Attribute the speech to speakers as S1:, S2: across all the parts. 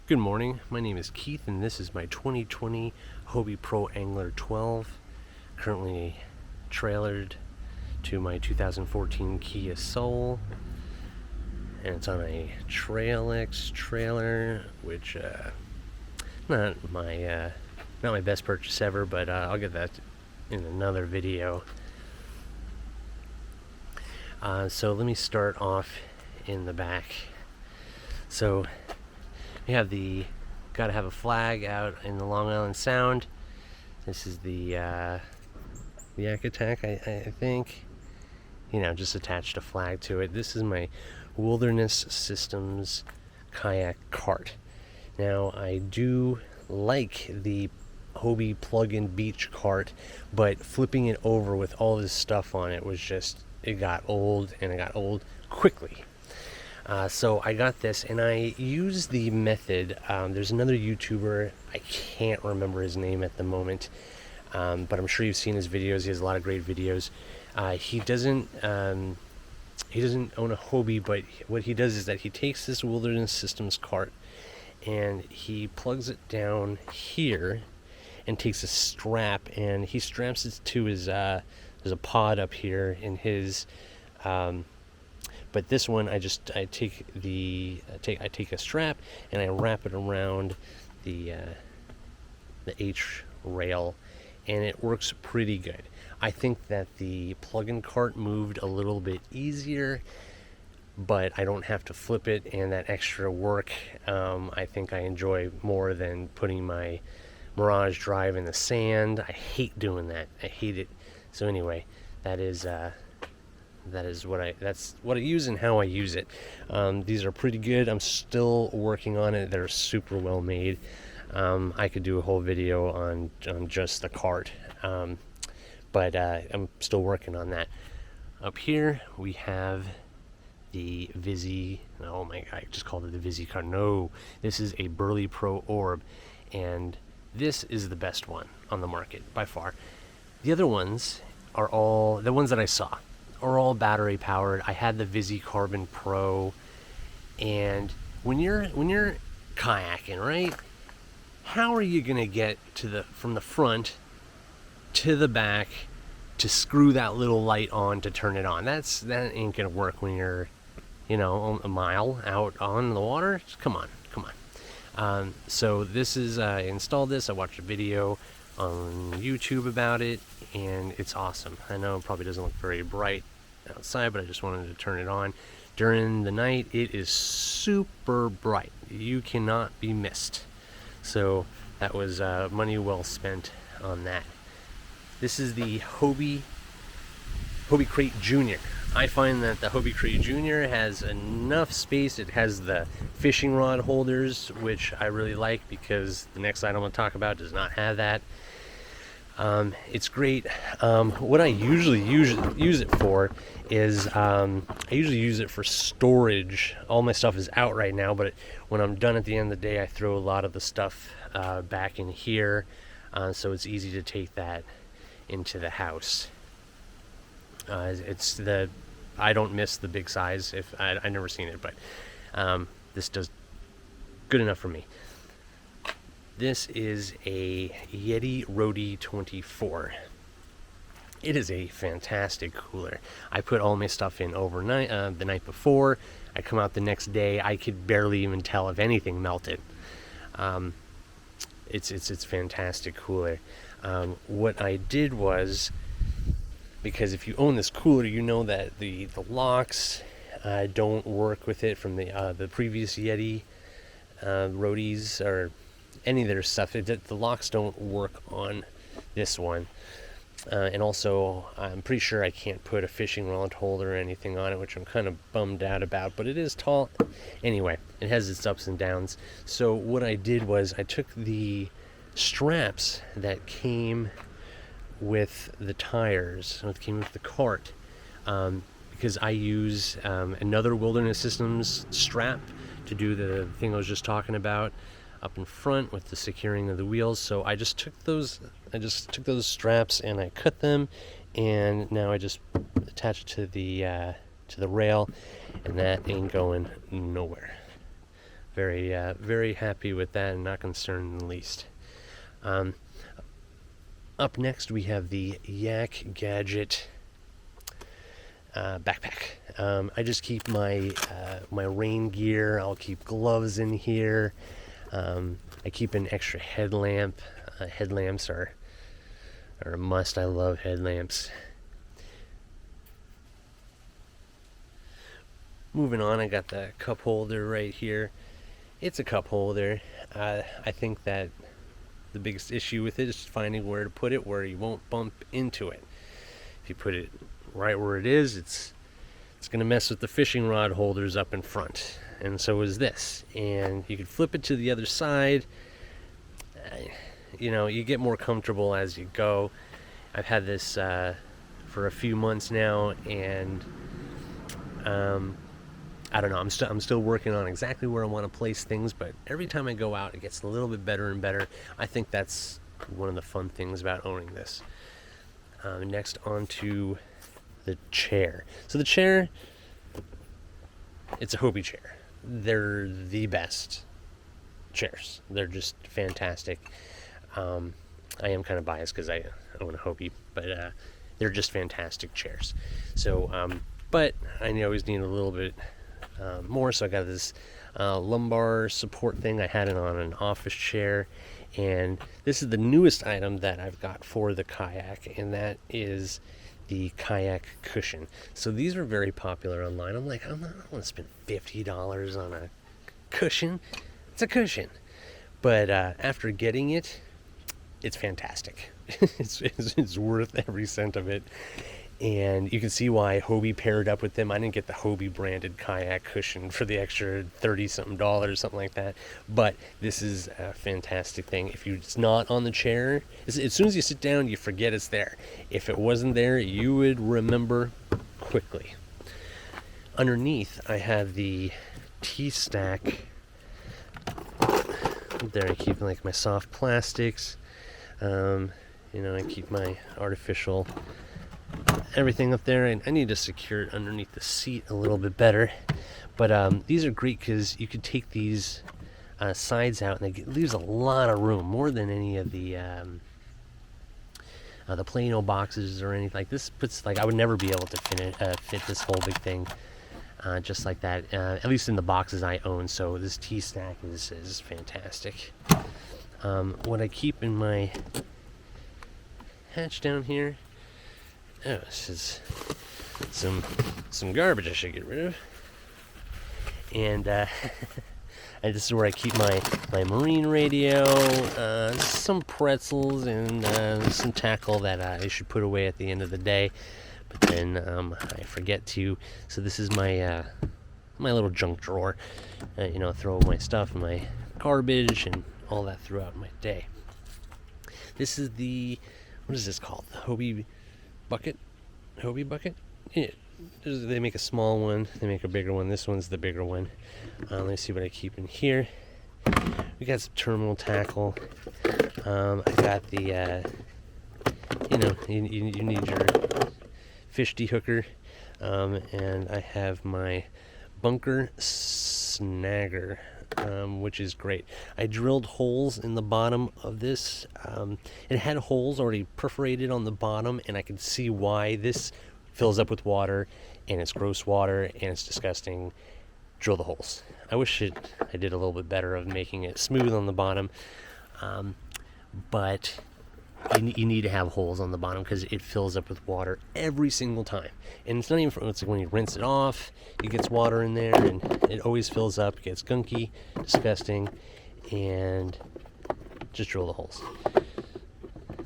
S1: Good morning, my name is Keith and this is my 2020 Hobie Pro Angler 12, currently trailered to my 2014 Kia Soul, and it's on a Trail X trailer, which not my best purchase ever, but I'll get that in another video. So let me start off in the back. So we have gotta have a flag out in the Long Island Sound. This is the Yak Attack, I think. Just attached a flag to it. This is my Wilderness Systems kayak cart. Now, I do like the Hobie plug-in beach cart, but flipping it over with all this stuff on it was just, it got old, and it got old quickly. So I got this, and I used the method. There's another YouTuber, I can't remember his name at the moment, but I'm sure you've seen his videos. He has a lot of great videos. He doesn't own a Hobie, but what he does is that he takes this Wilderness Systems cart and he plugs it down here and takes a strap, and he straps it to his there's a pod up here in his but this one, I take a strap and I wrap it around the H rail, and it works pretty good. I think that the plug-in cart moved a little bit easier, but I don't have to flip it, and that extra work I think I enjoy more than putting my Mirage Drive in the sand. I hate doing that. I hate it. So anyway, that's what I use and how I use it. These are pretty good. I'm still working on it. They're super well made. I could do a whole video on just the cart, but I'm still working on that. Up here we have the Vizzy. Oh my god, I just called it the Vizzy cart. No, this is a Burley Pro Orb, and this is the best one on the market by far. The other ones are all the ones that I saw are all battery powered. I had the Vizzy Carbon Pro, and when you're kayaking, right? How are you gonna get from the front to the back to screw that little light on to turn it on? That ain't gonna work when you're, a mile out on the water. Come on. So this is I installed this. I watched a video on YouTube about it, and it's awesome. I know it probably doesn't look very bright outside, but I just wanted to turn it on. During the night, it is super bright. You cannot be missed. So that was money well spent on that. This is the Hobie Crate Junior. I find that the Hobie Crate Junior has enough space. It has the fishing rod holders, which I really like because the next item I'll talk about does not have that. It's great. What I usually use it for is I usually use it for storage. All my stuff is out right now, but when I'm done at the end of the day, I throw a lot of the stuff back in here, so it's easy to take that into the house. I don't miss the big size. If I never seen it, but this does good enough for me. This is a Yeti Roadie 24. It is a fantastic cooler. I put all my stuff in overnight, the night before. I come out the next day. I could barely even tell if anything melted. It's fantastic cooler. What I did was, because if you own this cooler, you know that the locks don't work with it from the previous Yeti Roadies or any of their stuff. The locks don't work on this one, and also I'm pretty sure I can't put a fishing rod holder or anything on it, which I'm kind of bummed out about, but it is tall. Anyway, it has its ups and downs. So what I did was I took the straps that came with the tires, that came with the cart, because I use another Wilderness Systems strap to do the thing I was just talking about up in front with the securing of the wheels. So I just took those straps and I cut them, and now I just attach it to the rail, and that ain't going nowhere. very happy with that and not concerned in the least. Up next we have the Yak Gadget backpack. I just keep my my rain gear. I'll keep gloves in here. I keep an extra headlamp. Headlamps are a must. I love headlamps. Moving on, I got the cup holder right here. It's a cup holder. I think that the biggest issue with it is finding where to put it where you won't bump into it. If you put it right where it is, it's going to mess with the fishing rod holders up in front, and so is this. And you can flip it to the other side. You get more comfortable as you go. I've had this for a few months now, and I don't know. I'm still working on exactly where I want to place things, but every time I go out, it gets a little bit better and better. I think that's one of the fun things about owning this. Next, on to the chair. So the chair, it's a Hobie chair. They're the best chairs. They're just fantastic. I am kind of biased because I own a Hobie, but they're just fantastic chairs. So, but I always need a little bit more, so I got this lumbar support thing. I had it on an office chair, and this is the newest item that I've got for the kayak, and that is the kayak cushion. So these are very popular online. I'm like, I don't want to spend $50 on a cushion. It's a cushion. But after getting it, it's fantastic. It's worth every cent of it. And you can see why Hobie paired up with them. I didn't get the Hobie branded kayak cushion for the extra $30-something, something like that. But this is a fantastic thing. If it's not on the chair, as soon as you sit down, you forget it's there. If it wasn't there, you would remember quickly. Underneath, I have the tea stack. There I keep like my soft plastics. I keep my artificial everything up there, and I need to secure it underneath the seat a little bit better. But these are great because you could take these sides out, and it leaves a lot of room, more than any of the Plano boxes or anything. Like this puts, like, I would never be able to fit this whole big thing just like that, at least in the boxes I own. So this tea stack is fantastic. What I keep in my hatch down here, this is some garbage I should get rid of. And and this is where I keep my marine radio, some pretzels, and some tackle that I should put away at the end of the day. But then I forget to. So this is my my little junk drawer. Throw my stuff and my garbage and all that throughout my day. This is what is this called? The Hobie bucket? Hobie bucket? Yeah. They make a small one, they make a bigger one. This one's the bigger one. Let me see what I keep in here. We got some terminal tackle. I got the, you need your fish dehooker. And I have my bunker snagger, which is great. I drilled holes in the bottom of this. It had holes already perforated on the bottom, and I could see why. This fills up with water, and it's gross water, and it's disgusting. Drill the holes. I wish I did a little bit better of making it smooth on the bottom, but you need to have holes on the bottom because it fills up with water every single time. And it's not even it's like when you rinse it off, it gets water in there, and it always fills up. It gets gunky, disgusting, and just drill the holes.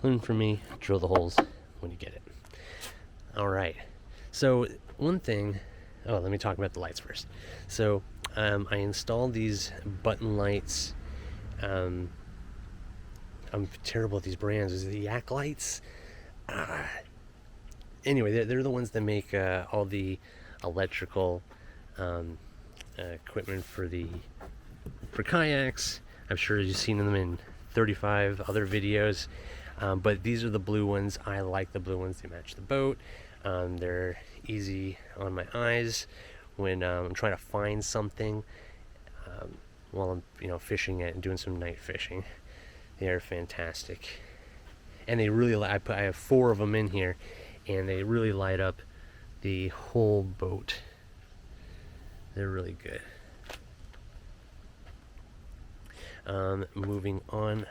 S1: Learn from me, drill the holes when you get it. All right. So one thing. Oh, let me talk about the lights first. So I installed these button lights. I'm terrible at these brands. Is it the Yak lights? Anyway, they're the ones that make all the electrical equipment for kayaks. I'm sure you've seen them in 35 other videos. But these are the blue ones. I like the blue ones. They match the boat. They're easy on my eyes when I'm trying to find something. while I'm, fishing it and doing some night fishing. They are fantastic, and they really I have 4 of them in here, and they really light up the whole boat. They're really good. Moving on,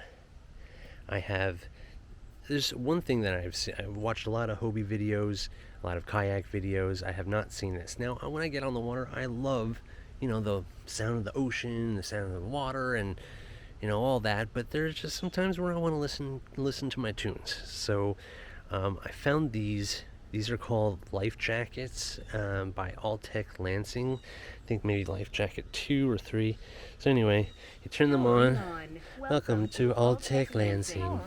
S1: there's one thing that I've watched a lot of Hobie videos, a lot of kayak videos. I have not seen this. Now, when I get on the water, I love, the sound of the ocean, the sound of the water, and all that. But there's just sometimes where I want to listen to my tunes. So I found these. These are called life jackets by Alltech Lansing. I think maybe life jacket 2 or 3. So anyway, you turn them on. Welcome to Alltech Lansing.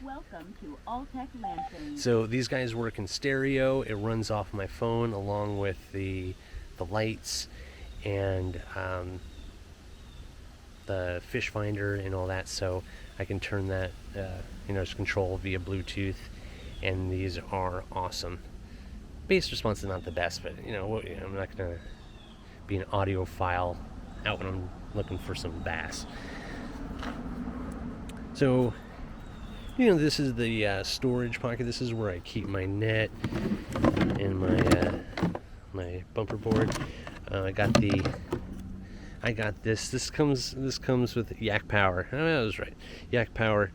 S2: Welcome to Alltech Lansing.
S1: So these guys work in stereo. It runs off my phone along with the lights and the fish finder and all that. So I can turn that, to control via Bluetooth. And these are awesome. Bass response is not the best, but I'm not gonna be an audiophile out when I'm looking for some bass. So, this is the storage pocket. This is where I keep my net and my bumper board. I got this. This comes with Yak Power. Oh, I was right. Yak Power.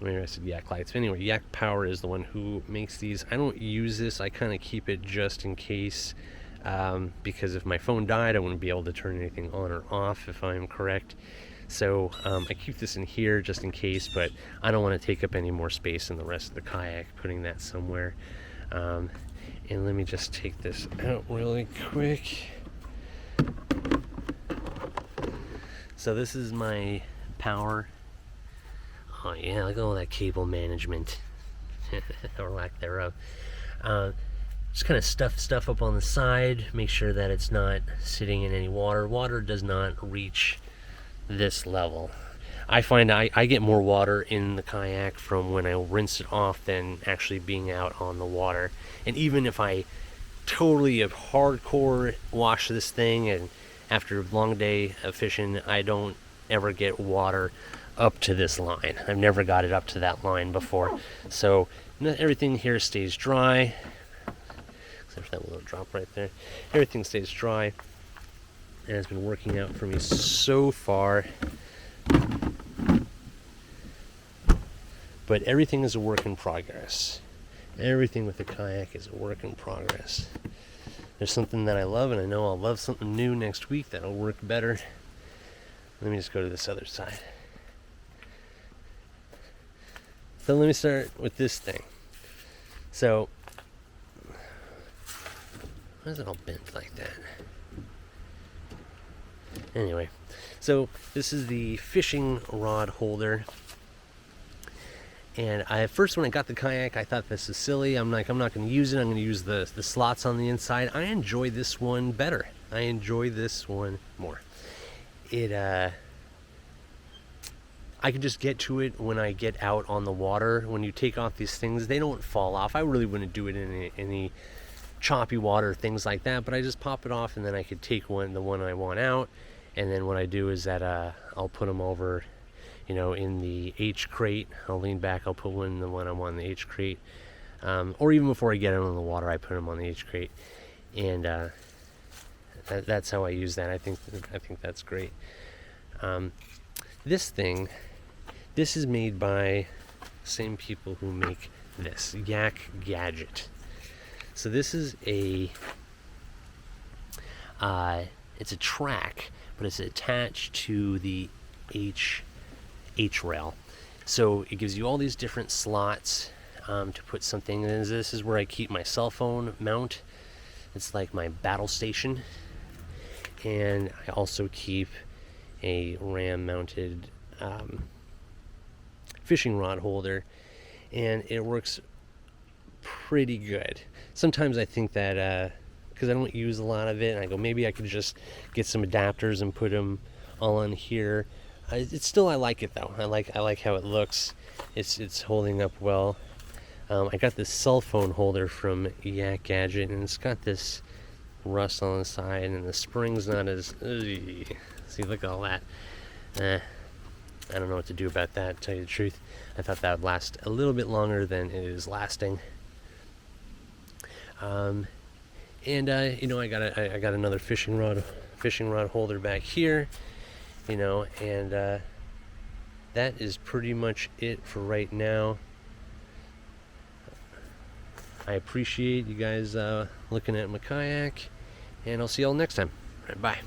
S1: Maybe I said Yak Lights. But anyway, Yak Power is the one who makes these. I don't use this. I kind of keep it just in case, because if my phone died, I wouldn't be able to turn anything on or off, if I'm correct. So I keep this in here just in case, but I don't want to take up any more space in the rest of the kayak, putting that somewhere. And let me just take this out really quick. So this is my power. Oh yeah, look at all that cable management, or lack thereof. Just kind of stuff up on the side, make sure that it's not sitting in any water. Water does not reach this level. I find I get more water in the kayak from when I rinse it off than actually being out on the water. And even if I totally hardcore wash this thing, and after a long day of fishing, I don't ever get water up to this line. I've never got it up to that line before. So everything here stays dry, except for that little drop right there. Everything stays dry, and it's been working out for me so far. But everything is a work in progress. Everything with the kayak is a work in progress. There's something that I love, and I know I'll love something new next week that'll work better. Let me just go to this other side. So let me start with this thing. So, why is it all bent like that? Anyway, so this is the fishing rod holder. And when I got the kayak, I thought this is silly. I'm not going to use it. I'm going to use the slots on the inside. I enjoy this one better. I enjoy this one more. I can just get to it when I get out on the water. When you take off these things, they don't fall off. I really wouldn't do it in any choppy water, things like that. But I just pop it off, and then I could take the one I want out. And then what I do is that I'll put them over, in the H crate. I'll lean back. I'll put the one I want in the H crate. Or even before I get out on the water, I put them on the H crate. And that's how I use that. I think that's great. This is made by the same people who make this, Yak Gadget. So this is it's a track, but it's attached to the H rail. So it gives you all these different slots to put something in. This is where I keep my cell phone mount. It's like my battle station. And I also keep a RAM mounted fishing rod holder, and it works pretty good. Sometimes I think that because I don't use a lot of it, and I go, maybe I could just get some adapters and put them all on here. It's still, I like it though. I like how it looks. It's holding up well. I got this cell phone holder from Yak Gadget, and it's got this rust on the side, and the spring's not as See, look at all that. I don't know what to do about that, to tell you the truth. I thought that would last a little bit longer than it is lasting. And you know, I got another fishing rod holder back here, you know, and that is pretty much it for right now. I appreciate you guys looking at my kayak, and I'll see y'all next time. All right, bye.